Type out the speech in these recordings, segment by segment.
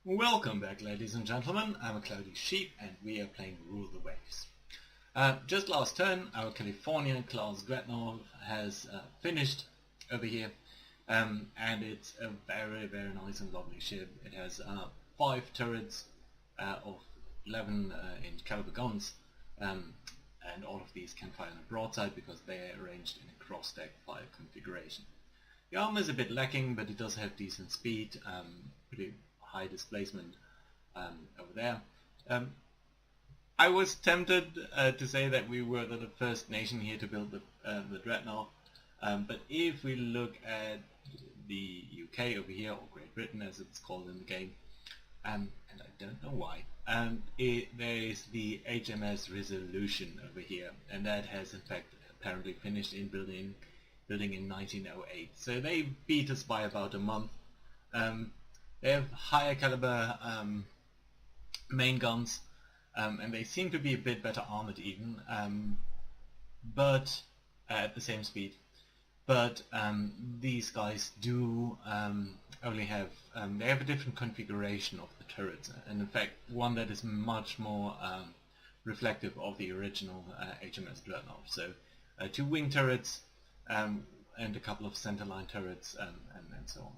Welcome back, ladies and gentlemen. I'm a Cloudy Sheep and we are playing Rule the Waves. Just last turn, our California class Dreadnought has finished over here, and it's a very, very nice and lovely ship. It has 5 turrets of 11-inch caliber guns, and all of these can fire on a broadside because they are arranged in a cross-deck fire configuration. The armor is a bit lacking, but it does have decent speed, pretty high displacement over there. I was tempted to say that we were the first nation here to build the Dreadnought, but if we look at the UK over here, or Great Britain as it's called in the game, and I don't know why, there is the HMS Resolution over here, and that has in fact apparently finished in building in 1908. So they beat us by about a month. They have higher caliber main guns, and they seem to be a bit better armored even, but at the same speed. But these guys do only have they have a different configuration of the turrets, and in fact one that is much more reflective of the original HMS Dreadnought. So 2 wing turrets and a couple of centerline turrets and so on.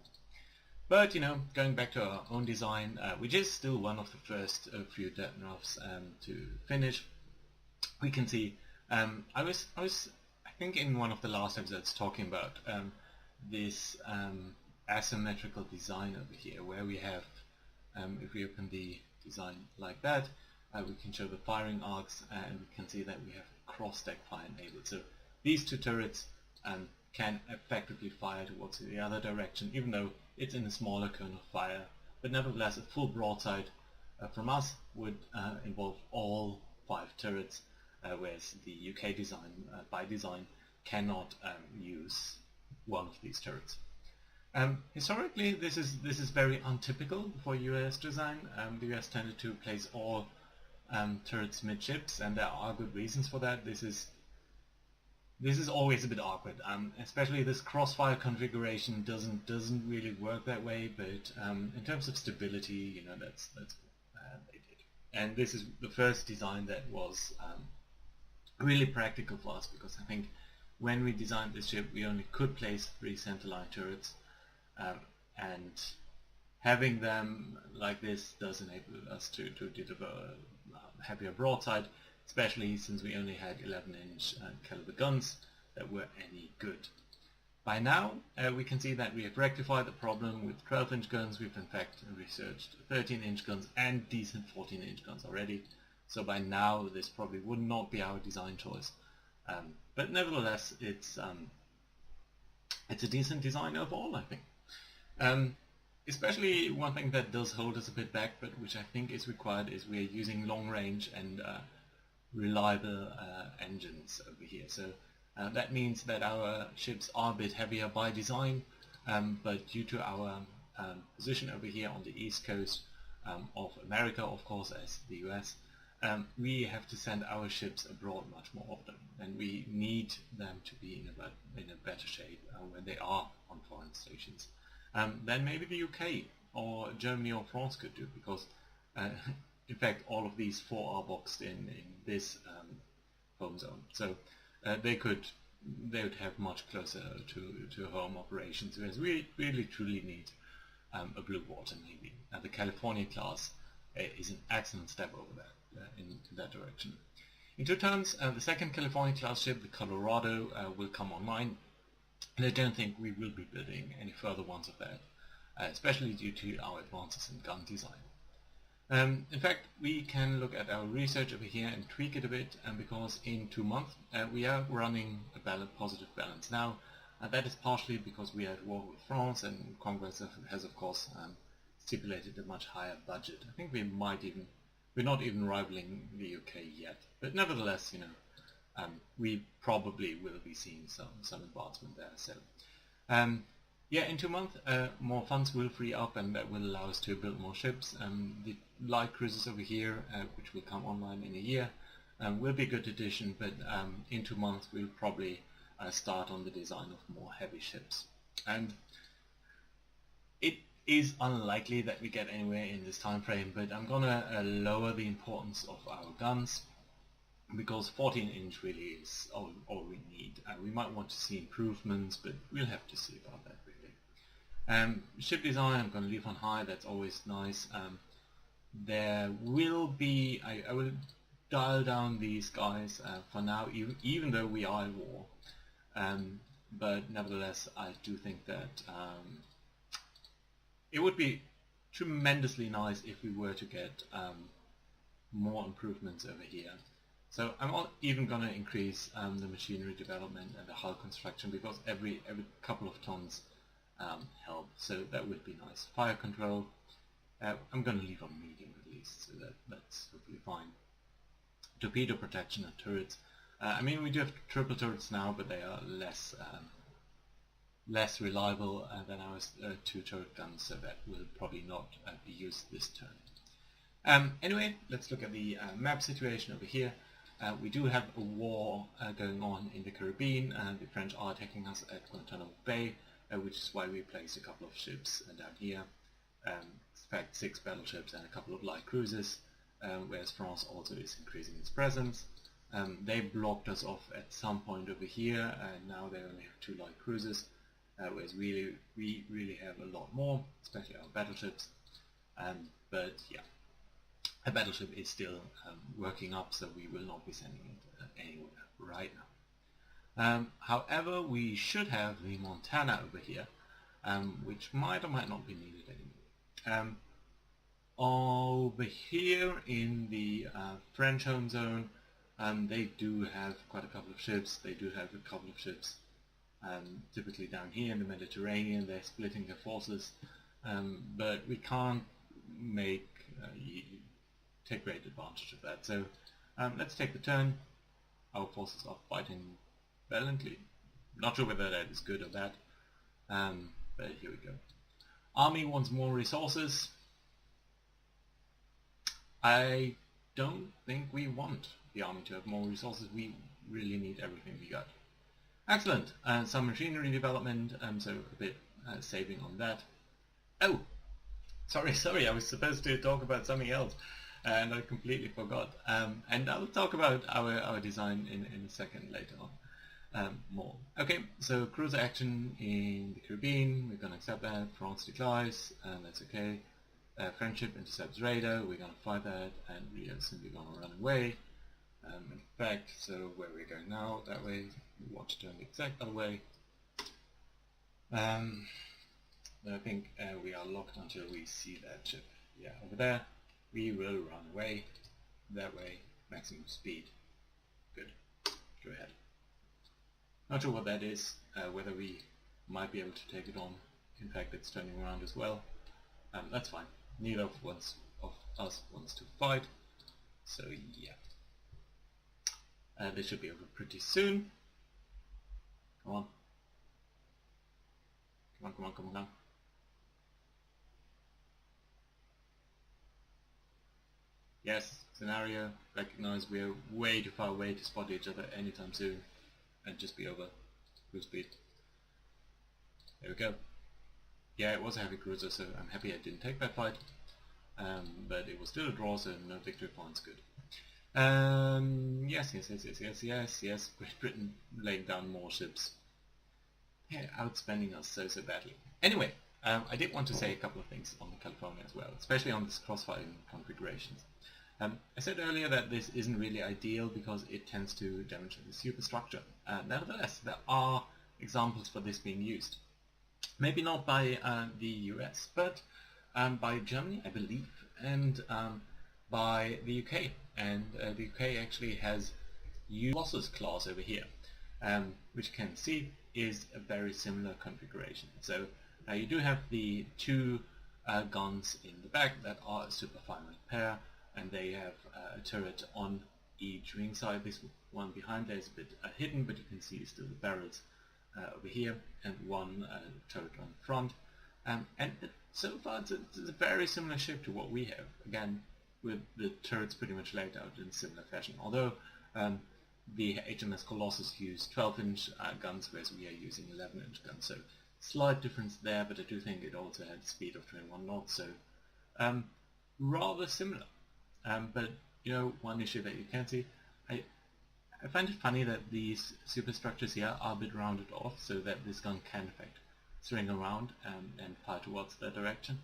But going back to our own design, which is still one of the first few Dreadnoughts to finish, we can see I was I think in one of the last episodes talking about this asymmetrical design over here, where we have if we open the design like that, we can show the firing arcs, and we can see that we have cross-deck fire enabled. So these 2 turrets can effectively fire towards the other direction, even though it's in a smaller cone of fire. But nevertheless, a full broadside from us would involve all 5 turrets, whereas the UK design, by design, cannot use one of these turrets. Historically, this is very untypical for US design. The US tended to place all turrets midships, and there are good reasons for that. This is always a bit awkward, especially this crossfire configuration doesn't really work that way. But in terms of stability, that's they did. And this is the first design that was really practical for us, because I think when we designed this ship, we only could place 3 centerline turrets, and having them like this does enable us to deliver a heavier broadside, especially since we only had 11-inch caliber guns that were any good. By now we can see that we have rectified the problem with 12-inch guns. We've in fact researched 13-inch guns and decent 14-inch guns already, so by now this probably would not be our design choice, but nevertheless it's a decent design overall, I think. Especially one thing that does hold us a bit back, but which I think is required, is we're using long range and reliable engines over here. So that means that our ships are a bit heavier by design, but due to our position over here on the east coast of America, of course, as the US, we have to send our ships abroad much more often, and we need them to be in a better shape when they are on foreign stations than maybe the UK or Germany or France could do, because in fact all of these 4 are boxed in this home zone, so they would have much closer to home operations, whereas we really truly need a blue water navy. The California class is an excellent step over that in that direction. In 2 turns, the second California class ship, the Colorado, will come online, and I don't think we will be building any further ones of that, especially due to our advances in gun design. In fact, we can look at our research over here and tweak it a bit, because in 2 months we are running a positive balance now. That is partially because we are at war with France, and Congress has of course stipulated a much higher budget. I think we're not even rivaling the UK yet, but nevertheless, we probably will be seeing some advancement there. So yeah, in 2 months more funds will free up, and that will allow us to build more ships. The light cruisers over here, which will come online in a year, will be a good addition, but in 2 months we'll probably start on the design of more heavy ships. And it is unlikely that we get anywhere in this time frame, but I'm gonna lower the importance of our guns because 14-inch really is all we need. We might want to see improvements, but we'll have to see about that really. Ship design I'm going to leave on high, that's always nice. There will be, I will dial down these guys for now, even though we are at war. But nevertheless, I do think that it would be tremendously nice if we were to get more improvements over here. So I'm not even going to increase the machinery development and the hull construction because every couple of tons help. So that would be nice. Fire control, I'm going to leave on medium at least, so that's hopefully fine. Torpedo protection and turrets. I mean, we do have triple turrets now, but they are less reliable than our two turret guns, so that will probably not be used this turn. Anyway, let's look at the map situation over here. We do have a war going on in the Caribbean, and the French are attacking us at Guantanamo Bay, which is why we placed a couple of ships down here. In fact, 6 battleships and a couple of light cruisers, whereas France also is increasing its presence. They blocked us off at some point over here, and now they only have 2 light cruisers, whereas we really have a lot more, especially our battleships. But yeah, a battleship is still working up, so we will not be sending it anywhere right now. However, we should have the Montana over here, which might or might not be needed anymore. Over here in the French home zone, they do have quite a couple of ships. They do have a couple of ships typically down here in the Mediterranean. They're splitting their forces, but we can't take great advantage of that. So let's take the turn. Our forces are fighting valiantly. Not sure whether that is good or bad, but here we go. Army wants more resources. I don't think we want the army to have more resources. We really need everything we got. Excellent. Some machinery development, so a bit saving on that. Oh, sorry, I was supposed to talk about something else and I completely forgot. And I'll talk about our design in a second later on. More. Okay, so cruiser action in the Caribbean, we're going to accept that. France declines, that's okay. Friendship intercepts radar, we're going to fight that, and we are simply going to run away. In fact, so where we're going now, that way, we want to turn the exact other way. I think we are locked until we see that ship. Yeah, over there. We will run away. That way, maximum speed. Good. Go ahead. Not sure what that is, whether we might be able to take it on. In fact, it's turning around as well. That's fine. Neither of us wants to fight. So yeah. This should be over pretty soon. Come on. Come on. Yes, scenario, recognize we are way too far away to spot each other anytime soon. And just be over. Cruise speed. There we go. Yeah, it was a heavy cruiser, so I'm happy I didn't take that fight. But it was still a draw, so no victory points, good. Yes. Great Britain laying down more ships. Yeah, outspending us so badly. Anyway, I did want to say a couple of things on the California as well, especially on this crossfiring configurations. I said earlier that this isn't really ideal because it tends to damage the superstructure. Nevertheless, there are examples for this being used. Maybe not by the US, but by Germany, I believe, and by the UK. And the UK actually has used losses clause over here, which you can see is a very similar configuration. So you do have the 2 guns in the back that are a super fine pair, and they have a turret on each wing side. This one behind there is a bit hidden, but you can see still the barrels over here, and one turret on the front. And so far it's a very similar ship to what we have, again with the turrets pretty much laid out in similar fashion, although the HMS Colossus used 12-inch guns, whereas we are using 11-inch guns, so Slight difference there, but I do think it also had a speed of 21 knots, so rather similar. But you know, one issue that you can see, I find it funny that these superstructures here are a bit rounded off, so that this gun can in fact swing around and fire towards that direction.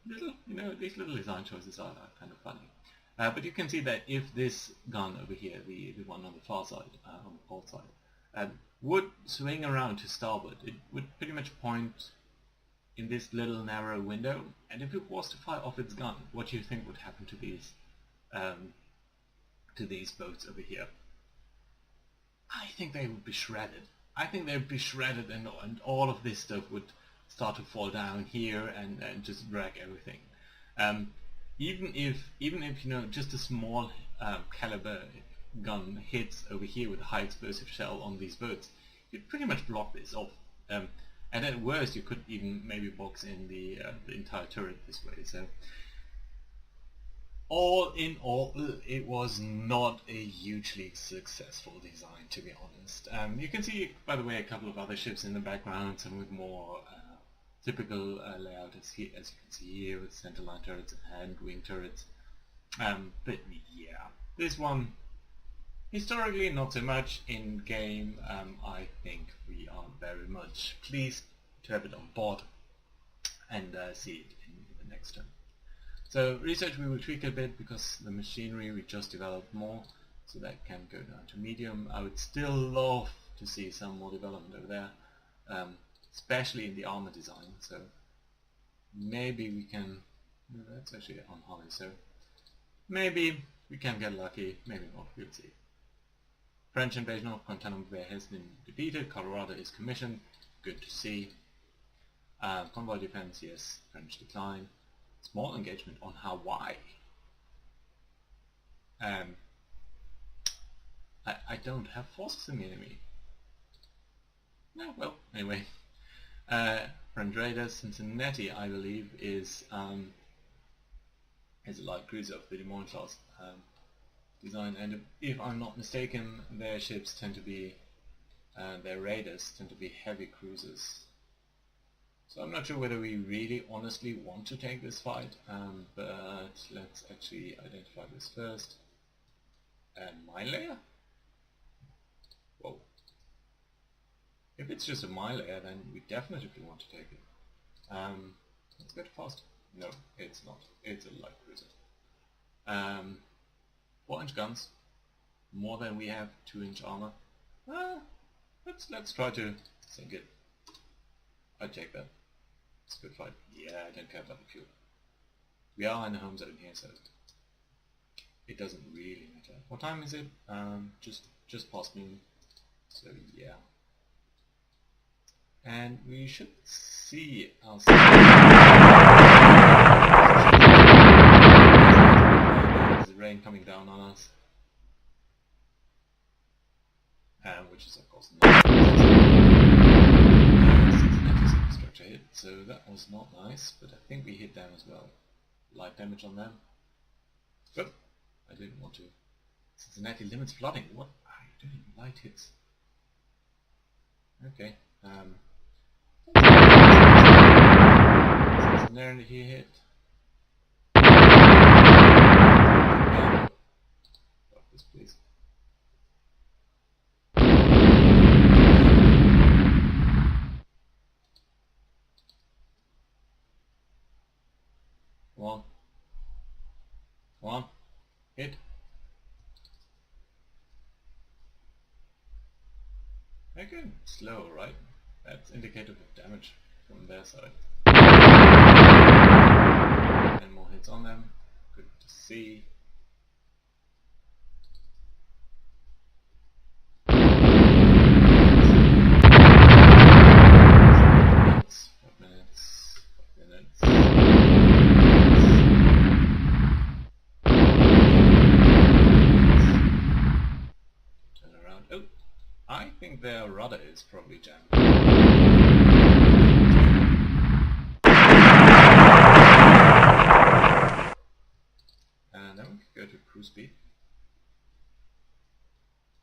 Little, you know, these little design choices are kind of funny. But you can see that if this gun over here, the one on the far side, on the port side, would swing around to starboard, it would pretty much point in this little narrow window, and if it was to fire off its gun, what do you think would happen to these boats over here? I think they would be shredded. I think they would be shredded, and all of this stuff would start to fall down here and just wreck everything. Even if you know, just a small caliber gun hits over here with a high explosive shell on these boats, you'd pretty much block this off. And at worst, you could even maybe box in the entire turret this way. So, all in all, it was not a hugely successful design, to be honest. You can see, by the way, a couple of other ships in the background, some with more typical layout as you can see here, with centerline turrets and wing turrets. But yeah, this one, historically not so much. In game, I think we are very much pleased to have it on board and see it in the next turn. So research we will tweak a bit, because the machinery we just developed more, so that can go down to medium. I would still love to see some more development over there, especially in the armor design. So maybe we can, no, that's actually on high, so maybe we can get lucky, maybe not, we'll see. French invasion of Guantanamo Bay has been defeated, Colorado is commissioned, good to see. Convoy defense, yes, French decline. Small engagement on Hawaii. I don't have forces in the enemy. No, well, anyway. French raiders, Cincinnati, I believe, is a light cruiser of the Des Moines class design, and if I'm not mistaken, their ships tend to be, their raiders tend to be heavy cruisers. So I'm not sure whether we really honestly want to take this fight, but let's actually identify this first. Mine layer? Whoa. If it's just a mine layer, then we definitely want to take it. Let's go to fast. No, it's not. It's a light cruiser. 4-inch guns, more than we have. 2-inch armor. Let's try to sink it. I'd take that. It's a good fight. Yeah, I don't care about the fuel. We are in the home zone here, so it doesn't really matter. What time is it? Just past noon. So yeah. And we should see ourselves. There's rain coming down on us. Which is of course not. Infrastructure hit, so that was not nice, but I think we hit them as well. Light damage on them. But I didn't want to. Cincinnati limits flooding. What are you doing? Light hits. Okay. Cincinnati hit. Drop this, please. Come on. Come on. Hit. Okay, slow, right? That's indicative of damage from their side. And more hits on them. Good to see. I think their rudder is probably jammed. And then we can go to cruise speed.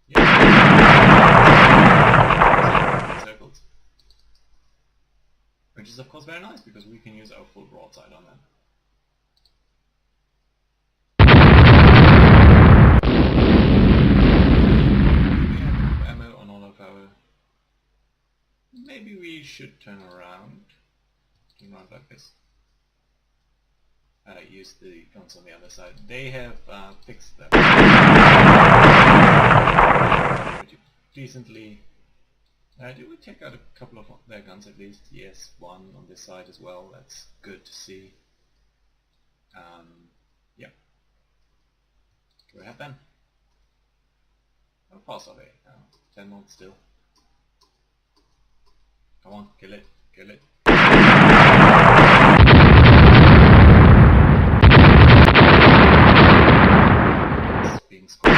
Yeah. Circles. course very nice because we can use our full broadside on them. We have enough ammo on all of our... Maybe we should turn around like this. Use the guns on the other side. They have fixed them decently. Did we take out a couple of their guns at least? Yes, one on this side as well. That's good to see. Yeah. Go ahead then. How fast are they? 10 more still. Come on, kill it, kill it. It's being scored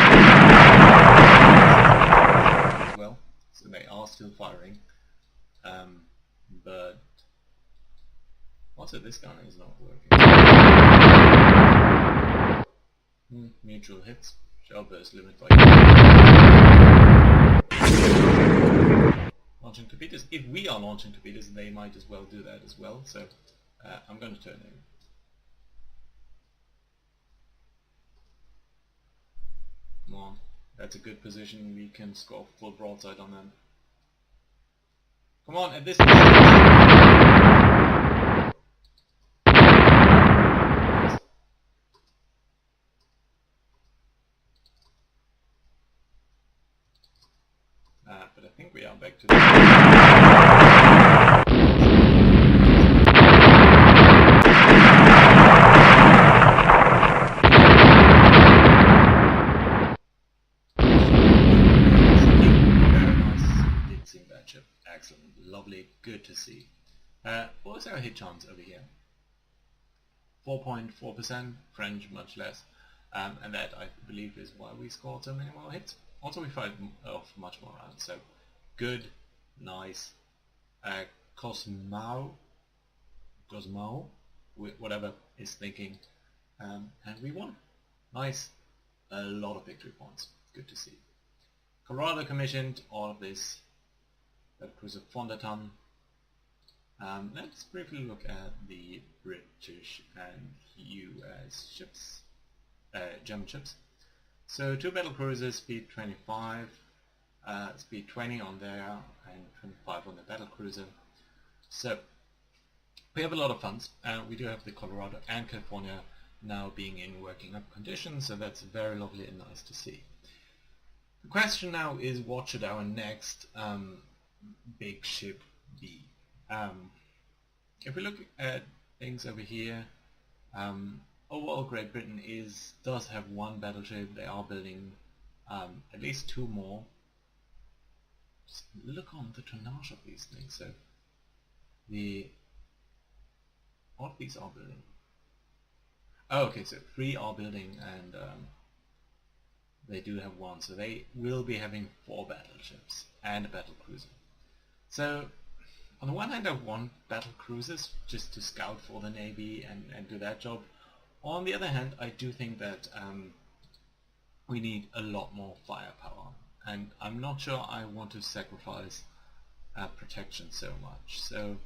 as well, so they are still firing. But also this gun is not working. Mutual hits. Shell burst limit by launching torpedoes. If we are launching torpedoes, they might as well do that as well. So I'm going to turn in. Come on, that's a good position. We can score full broadside on them. Come on, at this point. But I think we are back to the... Very nice. Didn't see that ship. Excellent. Lovely. Good to see. What was our hit chance over here? 4.4%. French much less. And that, I believe, is why we scored so many more hits. Also, we fired off much more rounds, so good, nice. Cosmo, whatever is thinking, and we won. Nice, a lot of victory points. Good to see. Colorado commissioned all of this. That cruiser Fonderton. Let's briefly look at the British and US ships, German ships. So 2 battle cruisers, speed 25, speed 20 on there, and 25 on the battle cruiser. So we have a lot of funds. We do have the Colorado and California now being in working up conditions, so that's very lovely and nice to see. The question now is, what should our next big ship be? If we look at things over here, overall Great Britain does have 1 battleship. They are building at least 2 more. Just look on the tonnage of these things. So what these are building? Oh, okay, so 3 are building, and they do have 1, so they will be having 4 battleships and a battle cruiser. So on the one hand, I want battle cruisers just to scout for the Navy and do that job. On the other hand, I do think that we need a lot more firepower, and I'm not sure I want to sacrifice protection so much. So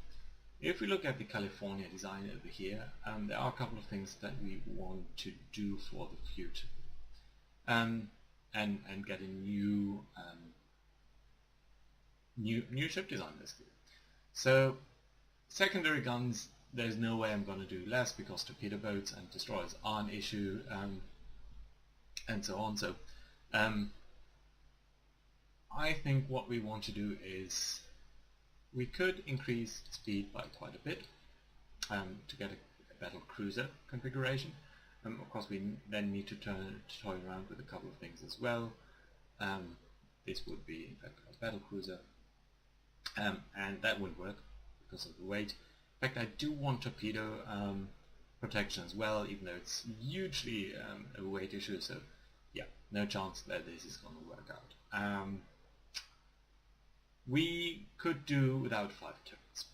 if we look at the California design over here, there are a couple of things that we want to do for the future, and get a new ship design basically. So secondary guns, there's no way I'm going to do less because torpedo boats and destroyers are an issue, and so on. So I think what we want to do is we could increase speed by quite a bit to get a battle cruiser configuration. Of course, we then need to toy around with a couple of things as well. This would be in fact a battle cruiser, and that wouldn't work because of the weight. In fact, I do want torpedo protection as well, even though it's hugely a weight issue, so yeah, no chance that this is going to work out. We could do without 5 turrets.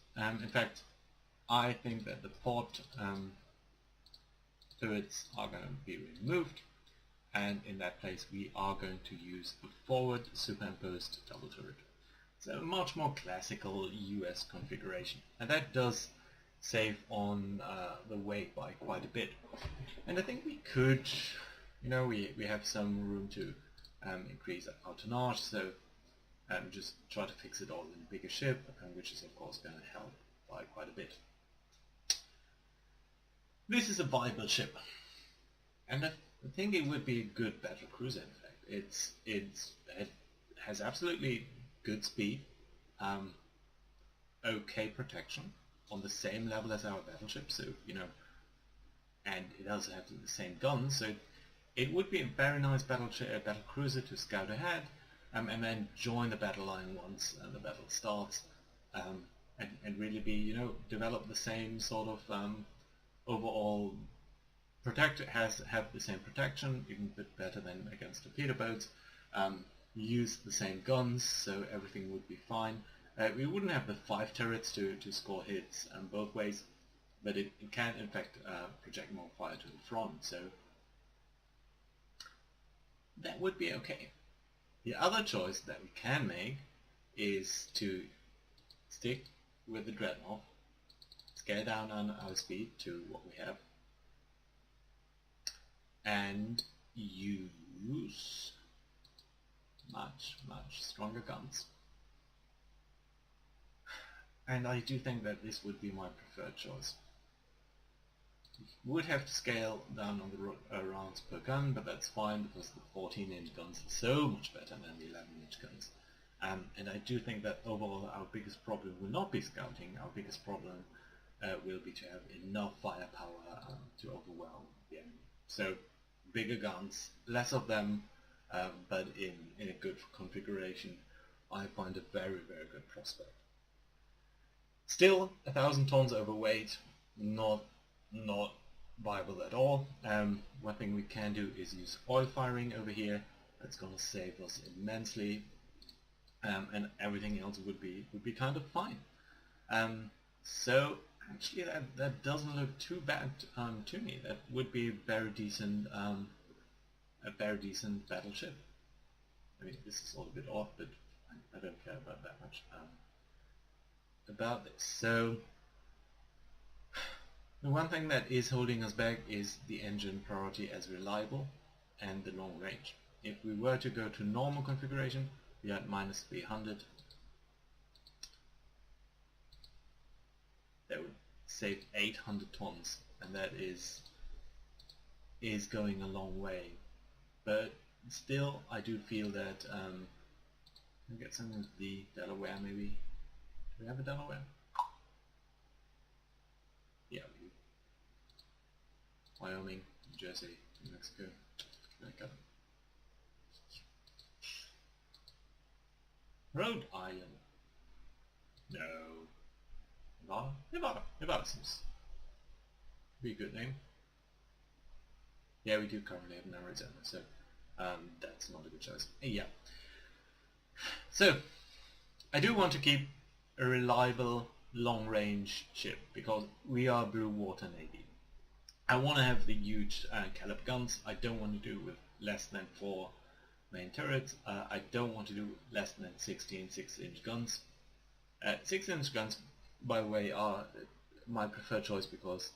In fact, I think that the port turrets are going to be removed, and in that place we are going to use the forward superimposed double turret. So a much more classical US configuration, and that does save on the weight by quite a bit. And I think we could, we have some room to increase our tonnage, so just try to fix it all in a bigger ship, which is of course going to help by quite a bit. This is a viable ship, and I think it would be a good battle cruiser. In fact, it has absolutely good speed, okay protection on the same level as our battleship. So and it also has the same guns. So it would be a very nice battle cruiser to scout ahead, and then join the battle line once the battle starts, and really be develop the same sort of overall have the same protection, even a bit better than against torpedo boats. Use the same guns, so everything would be fine. We wouldn't have the 5 turrets to score hits both ways, but it can in fact project more fire to the front, so that would be okay. The other choice that we can make is to stick with the Dreadnought, scale down on our speed to what we have, and use much stronger guns. And I do think that this would be my preferred choice. We would have to scale down on the rounds per gun, but that's fine because the 14-inch guns are so much better than the 11-inch guns. And I do think that overall our biggest problem will not be scouting. Our biggest problem will be to have enough firepower to overwhelm the enemy. So bigger guns, less of them, but in a good configuration, I find a very good prospect. Still, 1,000 tons overweight, not viable at all. One thing we can do is use oil firing over here. That's going to save us immensely, and everything else would be kind of fine. So actually, that doesn't look too bad to me. That would be a very decent battleship. I mean, this is all a bit off, but I don't care about that much about this. So the one thing that is holding us back is the engine priority as reliable and the long range. If we were to go to normal configuration, we had -300. That would save 800 tons, and that is going a long way. But still, I do feel that we'll get some of the Delaware maybe. Do we have a Delaware? Yeah, we do. Wyoming, New Jersey, New Mexico. Rhode Island. No. Nevada seems to be a good name. Yeah, we do currently have an Arizona, so that's not a good choice. Yeah. So, I do want to keep a reliable long-range ship because we are blue water navy. I want to have the huge caliber guns. I don't want to do with less than 4 main turrets. I don't want to do less than 16 6-inch guns. 6-inch guns, by the way, are my preferred choice because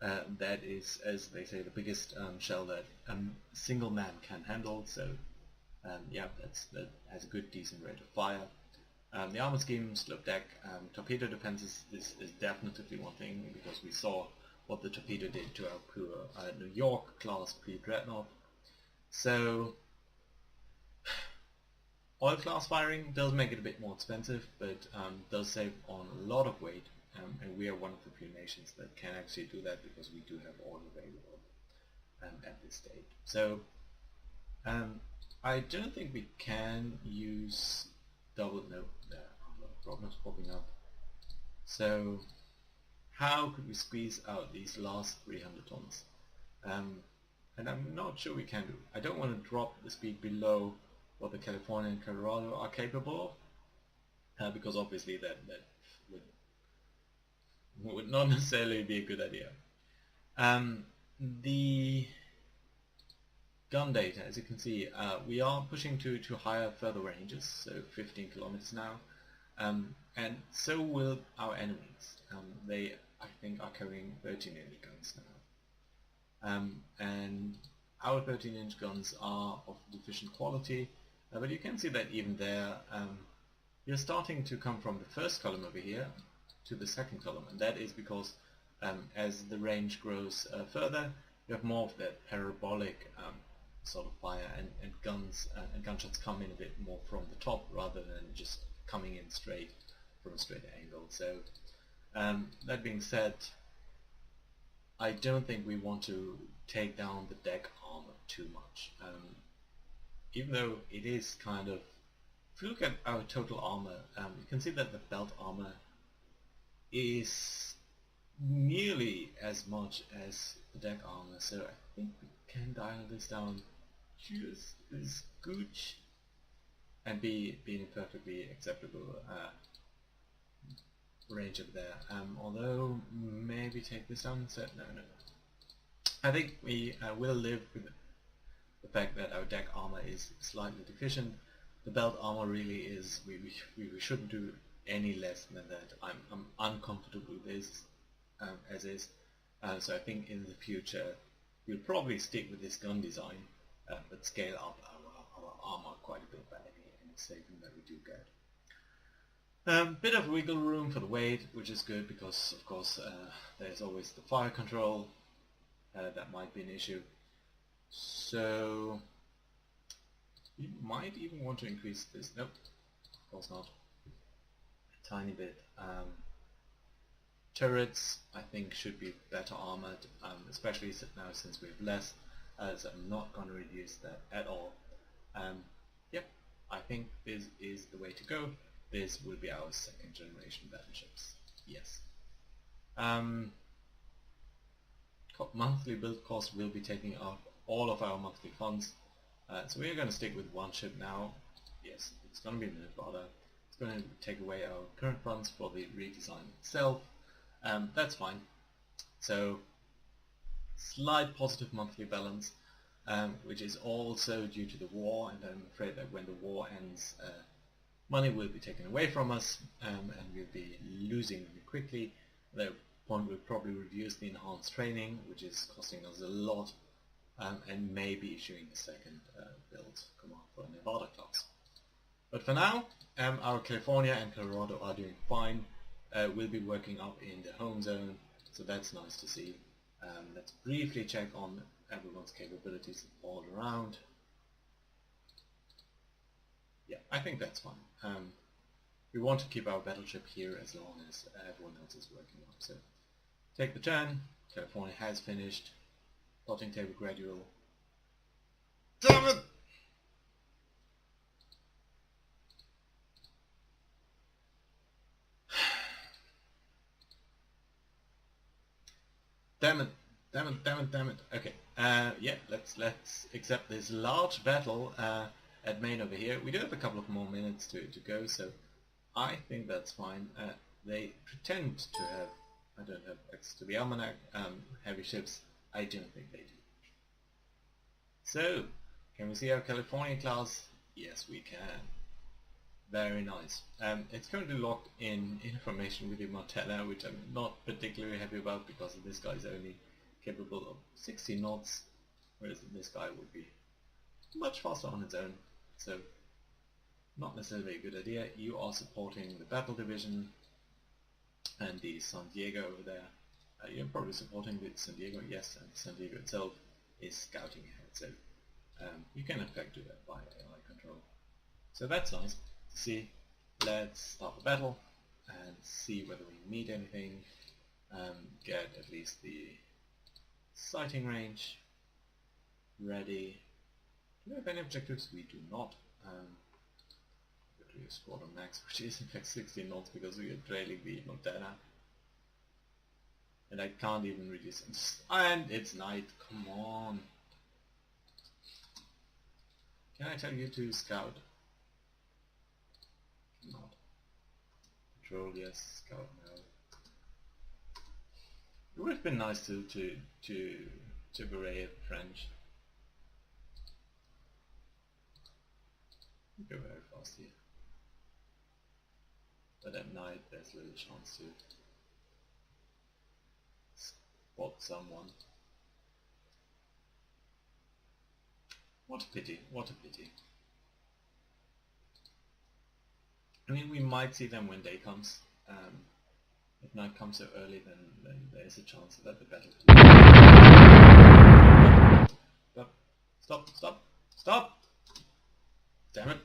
that is, as they say, the biggest shell that a single man can handle. So yeah, that has a good decent rate of fire. The armor scheme, slope deck, torpedo defenses is definitely one thing, because we saw what the torpedo did to our poor New York class pre-Dreadnought. So oil class firing does make it a bit more expensive, but does save on a lot of weight, and we are one of the few nations that can actually do that because we do have oil available at this stage. So I don't think we can use double, no, there are problems popping up. So how could we squeeze out these last 300 tons? And I'm not sure we can do. I don't want to drop the speed below what the California and Colorado are capable of, because obviously that would not necessarily be a good idea. The gun data, as you can see, we are pushing to higher, further ranges, so 15 kilometers now, and so will our enemies. They I think, are carrying 13-inch guns now. And our 13-inch guns are of deficient quality, but you can see that even there, you're starting to come from the first column over here to the second column, and that is because as the range grows further, you have more of that parabolic sort of fire, and guns and gunshots come in a bit more from the top rather than just coming in straight from a straight angle. So that being said, I don't think we want to take down the deck armor too much, even though it is kind of, if you look at our total armor, you can see that the belt armor is nearly as much as the deck armor, so I think we can dial this down just a scooch and be in a perfectly acceptable range over there. Although maybe take this down instead. No. I think we will live with the fact that our deck armor is slightly deficient. The belt armor really is, we shouldn't do any less than that. I'm uncomfortable with this as is, so I think in the future we'll probably stick with this gun design, but scale up our armor quite a bit by any saving that we do get. Bit of wiggle room for the weight, which is good because of course there's always the fire control that might be an issue. So you might even want to increase this. Nope, of course not. A tiny bit. Turrets, I think, should be better armored, especially now since we have less. So I'm not going to reduce that at all. Yep, I think this is the way to go. This will be our second generation battleships. Yes. Monthly build cost will be taking up all of our monthly funds. So we're going to stick with one ship now. Yes, it's going to be a Nevada. It's going to take away our current funds for the redesign itself. That's fine. So slight positive monthly balance, which is also due to the war, and I'm afraid that when the war ends, money will be taken away from us, and we'll be losing really quickly. At that point we'll probably reduce the enhanced training, which is costing us a lot, and maybe issuing a second build command for a Nevada class. But for now, our California and Colorado are doing fine. We'll be working up in the home zone, so that's nice to see. Let's briefly check on everyone's capabilities all around. Yeah, I think that's fine. We want to keep our battleship here as long as everyone else is working up. So take the turn. California has finished. Plotting table gradual. Damn it! Damn it. Okay. Yeah, let's accept this large battle at main over here. We do have a couple of more minutes to go, so I think that's fine. They pretend to have, I don't have access to the almanac, heavy ships. I don't think they do. So, can we see our California class? Yes, we can. Very nice. It's currently locked in information with the Montana, which I'm not particularly happy about because this guy is only capable of 60 knots, whereas this guy would be much faster on its own. So, not necessarily a good idea. You are supporting the Battle Division and the San Diego over there. You're probably supporting the San Diego, yes, and San Diego itself is scouting ahead, so you can in fact do that by AI control. So that's nice to see. Let's start the battle and see whether we meet anything, get at least the sighting range ready. Do we have any objectives? We do not. Go to your squadron max, which is in fact 16 knots because we are trailing the Montana. And I can't even reduce it. And it's night, come on. Can I tell you to scout? Not. Patrol, yes. Scout, no. It would have been nice to beret French. We go very fast here. But at night there's little chance to. spot someone. What a pity, what a pity. I mean, we might see them when day comes. If night comes so early, then there's a chance that the battle... Stop, stop, stop! Damn it!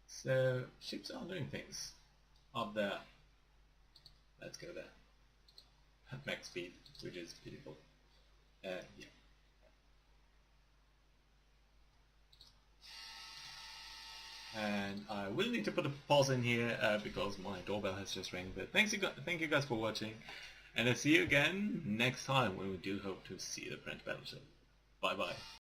So, ships are doing things. Up there. Let's go there. At max speed, which is beautiful. Yeah. And I will need to put a pause in here because my doorbell has just rang. But thank you guys for watching, and I'll see you again next time when we do hope to see the French battleship. Bye bye.